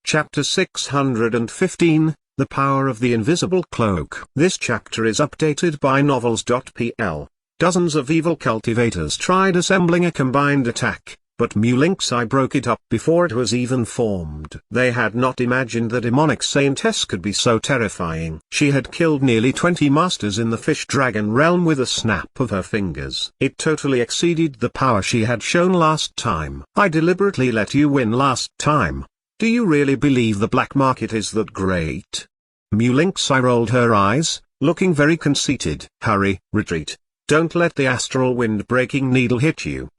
Chapter 615, The Power of the Invisible Cloak. This chapter is updated by novels.pl. Dozens of evil cultivators tried assembling a combined attack, but Mulink's eye broke it up before it was even formed. They had not imagined the demonic saintess could be so terrifying. She had killed nearly 20 masters in the fish-dragon realm with a snap of her fingers. It totally exceeded the power she had shown last time. I deliberately let you win last time. Do you really believe the black market is that great? Mulink's eye rolled her eyes, looking very conceited. Hurry, retreat. Don't let the astral wind-breaking needle hit you.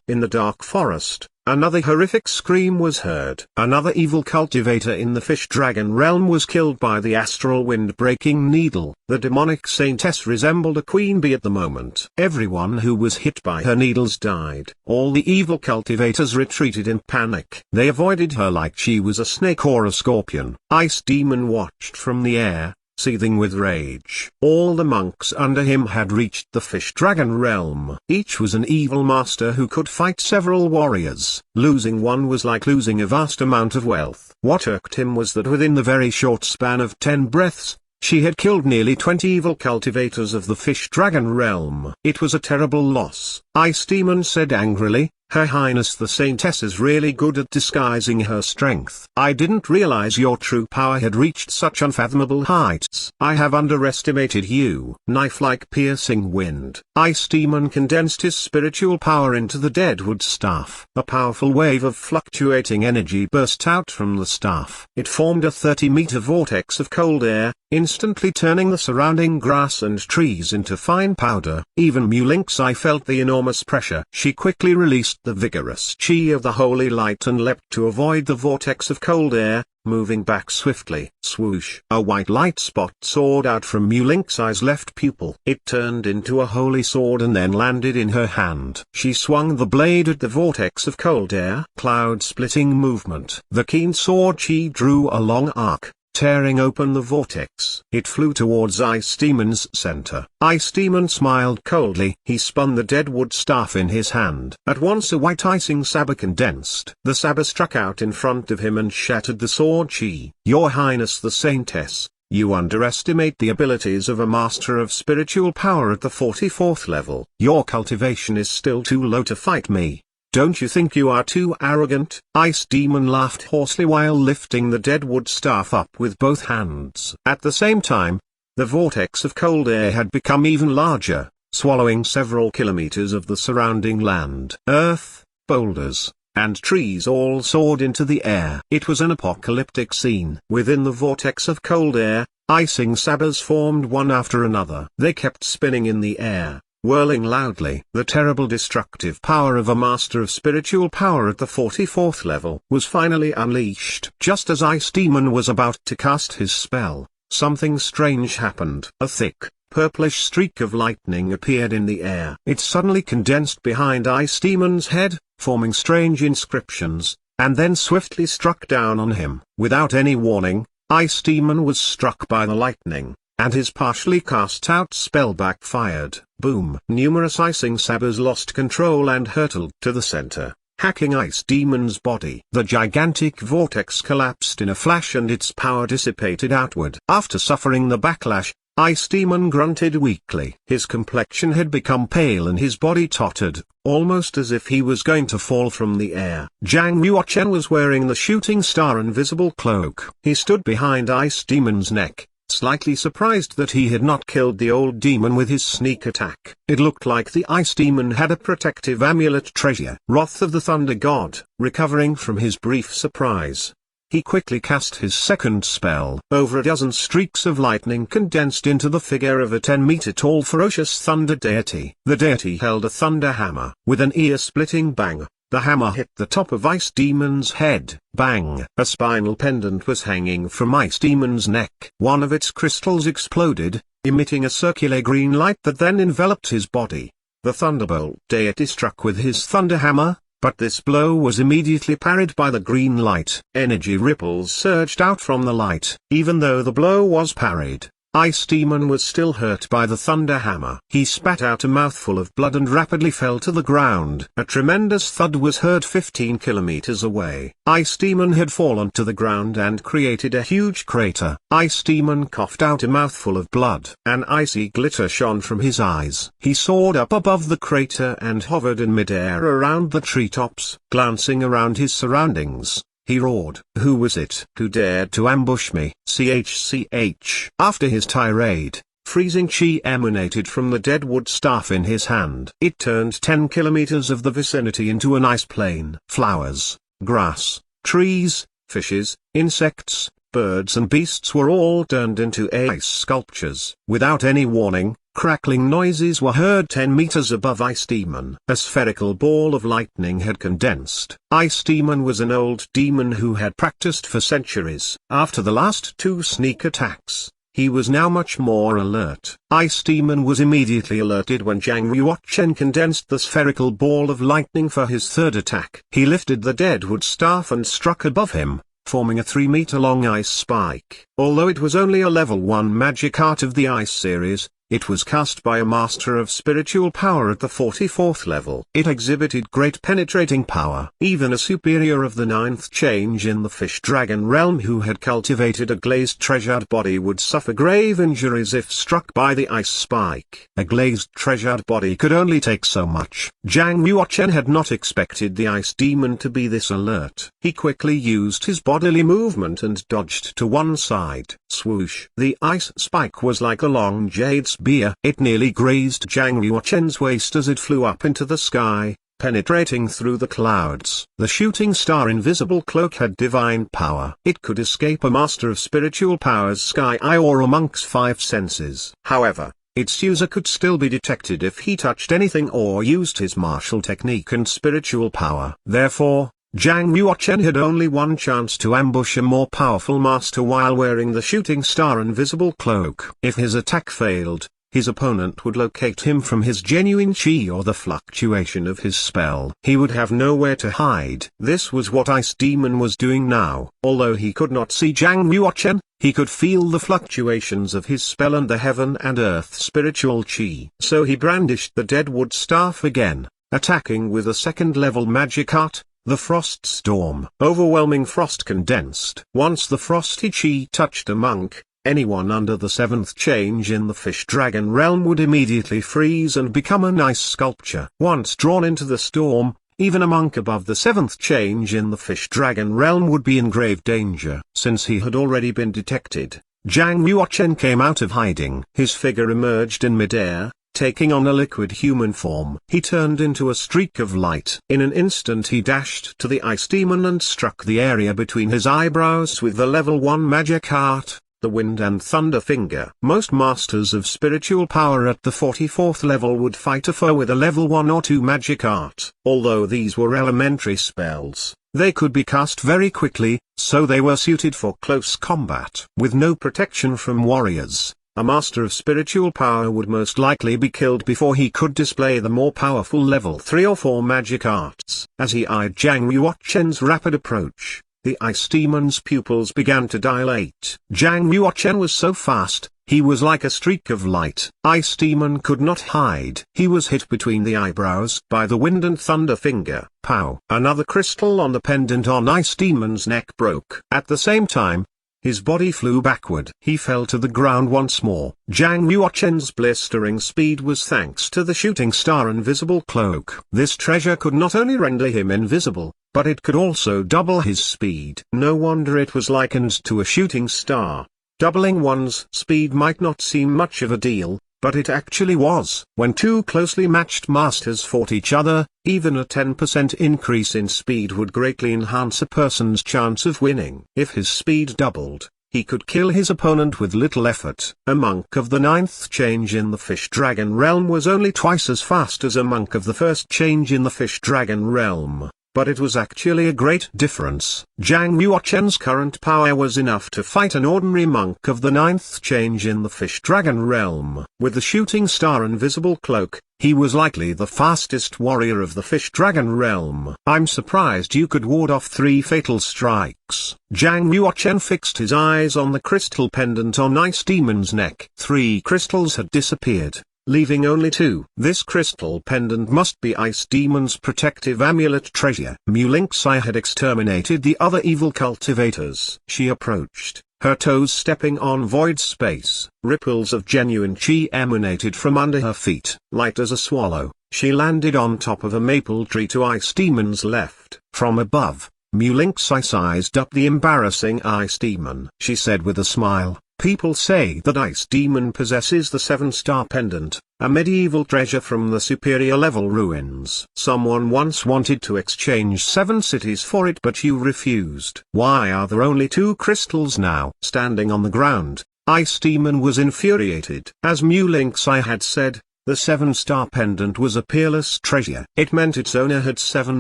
In the dark forest, another horrific scream was heard. Another evil cultivator in the fish-dragon realm was killed by the astral wind-breaking needle. The demonic saintess resembled a queen bee at the moment. Everyone who was hit by her needles died. All the evil cultivators retreated in panic. They avoided her like she was a snake or a scorpion. Ice Demon watched from the air, seething with rage. All the monks under him had reached the fish-dragon realm. Each was an evil master who could fight several warriors. Losing one was like losing a vast amount of wealth. What irked him was that within the very short span of 10 breaths, she had killed nearly 20 evil cultivators of the fish-dragon realm. It was a terrible loss. Ice Demon said angrily, Her Highness the Saintess is really good at disguising her strength. I didn't realize your true power had reached such unfathomable heights. I have underestimated you. Knife-like piercing wind. Ice Demon condensed his spiritual power into the deadwood staff. A powerful wave of fluctuating energy burst out from the staff. It formed a 30-meter vortex of cold air, instantly turning the surrounding grass and trees into fine powder. Even Mulink's eye felt the enormous pressure. She quickly released the vigorous chi of the holy light and leapt to avoid the vortex of cold air, moving back swiftly. Swoosh! A white light spot soared out from Mulink's eye's left pupil. It turned into a holy sword and then landed in her hand. She swung the blade at the vortex of cold air. Cloud-splitting movement. The keen sword chi drew a long arc, tearing open the vortex. It flew towards Ice Demon's center. Ice Demon smiled coldly. He spun the deadwood staff in his hand. At once a white icing saber condensed. The saber struck out in front of him and shattered the sword chi. Your Highness the Saintess, you underestimate the abilities of a master of spiritual power at the 44th level. Your cultivation is still too low to fight me. Don't you think you are too arrogant? Ice Demon laughed hoarsely while lifting the deadwood staff up with both hands. At the same time, the vortex of cold air had become even larger, swallowing several kilometers of the surrounding land. Earth, boulders, and trees all soared into the air. It was an apocalyptic scene. Within the vortex of cold air, icing sabers formed one after another. They kept spinning in the air, whirling loudly. The terrible destructive power of a master of spiritual power at the 44th level was finally unleashed. Just as Ice Demon was about to cast his spell, something strange happened. A thick, purplish streak of lightning appeared in the air. It suddenly condensed behind Ice Demon's head, forming strange inscriptions, and then swiftly struck down on him. Without any warning, Ice Demon was struck by the lightning, and his partially cast-out spell backfired. Boom! Numerous icing sabers lost control and hurtled to the center, hacking Ice Demon's body. The gigantic vortex collapsed in a flash and its power dissipated outward. After suffering the backlash, Ice Demon grunted weakly. His complexion had become pale and his body tottered, almost as if he was going to fall from the air. Zhang Yuochen was wearing the shooting star invisible cloak. He stood behind Ice Demon's neck, slightly surprised that he had not killed the old demon with his sneak attack. It looked like the Ice Demon had a protective amulet treasure. Wrath of the Thunder God, recovering from his brief surprise, he quickly cast his second spell. Over a dozen streaks of lightning condensed into the figure of a 10-meter-tall ferocious thunder deity. The deity held a thunder hammer. With an ear-splitting bang, the hammer hit the top of Ice Demon's head. Bang! A spinal pendant was hanging from Ice Demon's neck. One of its crystals exploded, emitting a circular green light that then enveloped his body. The Thunderbolt deity struck with his thunder hammer, but this blow was immediately parried by the green light. Energy ripples surged out from the light. Even though the blow was parried, Ice Demon was still hurt by the thunder hammer. He spat out a mouthful of blood and rapidly fell to the ground. A tremendous thud was heard 15 kilometers away. Ice Demon had fallen to the ground and created a huge crater. Ice Demon coughed out a mouthful of blood. An icy glitter shone from his eyes. He soared up above the crater and hovered in midair around the treetops. Glancing around his surroundings, he roared, "Who was it who dared to ambush me? CHCH." After his tirade, freezing chi emanated from the deadwood staff in his hand. It turned 10 kilometers of the vicinity into an ice plain. Flowers, grass, trees, fishes, insects, birds and beasts were all turned into ice sculptures. Without any warning, crackling noises were heard 10 meters above Ice Demon. A spherical ball of lightning had condensed. Ice Demon was an old demon who had practiced for centuries. After the last 2 sneak attacks, he was now much more alert. Ice Demon was immediately alerted when Zhang Yuochen condensed the spherical ball of lightning for his 3rd attack. He lifted the deadwood staff and struck above him, forming a 3-meter-long ice spike. Although it was only a level 1 magic art of the Ice series, it was cast by a master of spiritual power at the 44th level. It exhibited great penetrating power. Even a superior of the 9th change in the fish dragon realm who had cultivated a glazed treasured body would suffer grave injuries if struck by the ice spike. A glazed treasured body could only take so much. Zhang Yuochen had not expected the ice demon to be this alert. He quickly used his bodily movement and dodged to one side. Swoosh! The ice spike was like a long jade spear. It nearly grazed Zhang Yuochen's waist as it flew up into the sky, penetrating through the clouds. The shooting star invisible cloak had divine power. It could escape a master of spiritual power's sky eye or a monk's 5 senses. However, its user could still be detected if he touched anything or used his martial technique and spiritual power. Therefore, Zhang Yuochen had only one chance to ambush a more powerful master while wearing the shooting star invisible cloak. If his attack failed, his opponent would locate him from his genuine chi or the fluctuation of his spell. He would have nowhere to hide. This was what Ice Demon was doing now. Although he could not see Zhang Yuochen, he could feel the fluctuations of his spell and the heaven and earth spiritual chi. So he brandished the deadwood staff again, attacking with a 2nd level magic art, the Frost Storm. Overwhelming frost condensed. Once the frosty chi touched a monk, anyone under the 7th change in the fish dragon realm would immediately freeze and become an ice sculpture. Once drawn into the storm, even a monk above the 7th change in the fish dragon realm would be in grave danger. Since he had already been detected, Zhang Yuochen came out of hiding. His figure emerged in midair, taking on a liquid human form. He turned into a streak of light. In an instant he dashed to the ice demon and struck the area between his eyebrows with the level 1 magic art, the Wind and Thunder Finger. Most masters of spiritual power at the 44th level would fight a foe with a level 1 or 2 magic art. Although these were elementary spells, they could be cast very quickly, so they were suited for close combat. With no protection from warriors, a master of spiritual power would most likely be killed before he could display the more powerful level 3 or 4 magic arts. As he eyed Zhang Yuochen's rapid approach, the ice demon's pupils began to dilate. Zhang Yuochen was so fast, he was like a streak of light. Ice Demon could not hide. He was hit between the eyebrows by the Wind and Thunder Finger. Pow! Another crystal on the pendant on Ice Demon's neck broke. At the same time, his body flew backward. He fell to the ground once more. Zhang Yuochen's blistering speed was thanks to the shooting star invisible cloak. This treasure could not only render him invisible, but it could also double his speed. No wonder it was likened to a shooting star. Doubling one's speed might not seem much of a deal, but it actually was. When 2 closely matched masters fought each other, even a 10% increase in speed would greatly enhance a person's chance of winning. If his speed doubled, he could kill his opponent with little effort. A monk of the 9th change in the fish dragon realm was only twice as fast as a monk of the 1st change in the fish dragon realm. but it was actually a great difference. Zhang Yuoquan's current power was enough to fight an ordinary monk of the 9th change in the Fish Dragon realm. With the shooting star invisible cloak, he was likely the fastest warrior of the Fish Dragon realm. I'm surprised you could ward off 3 fatal strikes. Zhang Yuoquan fixed his eyes on the crystal pendant on Ice Demon's neck. 3 crystals had disappeared, leaving only 2. This crystal pendant must be Ice Demon's protective amulet treasure. Mu Lingxi had exterminated the other evil cultivators. She approached, her toes stepping on void space. Ripples of genuine chi emanated from under her feet. Light as a swallow, she landed on top of a maple tree to Ice Demon's left. From above, Mu Lingxi sized up the embarrassing Ice Demon. She said with a smile, "People say that Ice Demon possesses the 7-star pendant, a medieval treasure from the superior level ruins. Someone once wanted to exchange 7 cities for it, but you refused. Why are there only 2 crystals now?" Standing on the ground, Ice Demon was infuriated. As Mu Lingxi had said, the 7-star pendant was a peerless treasure. It meant its owner had 7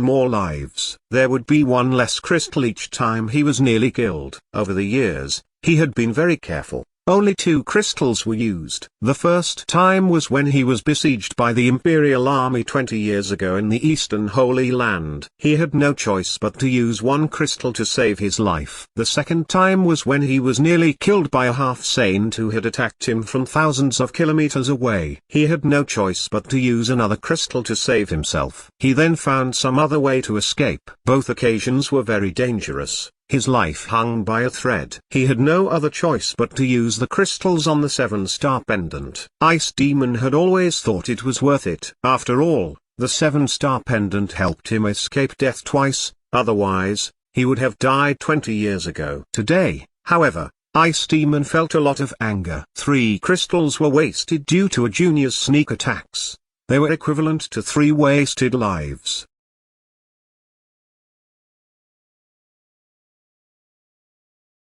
more lives. There would be 1 less crystal each time he was nearly killed. Over the years, he had been very careful. Only 2 crystals were used. The first time was when he was besieged by the Imperial Army 20 years ago in the Eastern Holy Land. He had no choice but to use 1 crystal to save his life. The second time was when he was nearly killed by a half-saint who had attacked him from thousands of kilometers away. He had no choice but to use another crystal to save himself. He then found some other way to escape. Both occasions were very dangerous. His life hung by a thread. He had no other choice but to use the crystals on the 7-star pendant. Ice Demon had always thought it was worth it. After all, the 7-star pendant helped him escape death twice, otherwise, he would have died 20 years ago. Today, however, Ice Demon felt a lot of anger. 3 crystals were wasted due to a junior's sneak attacks. They were equivalent to 3 wasted lives.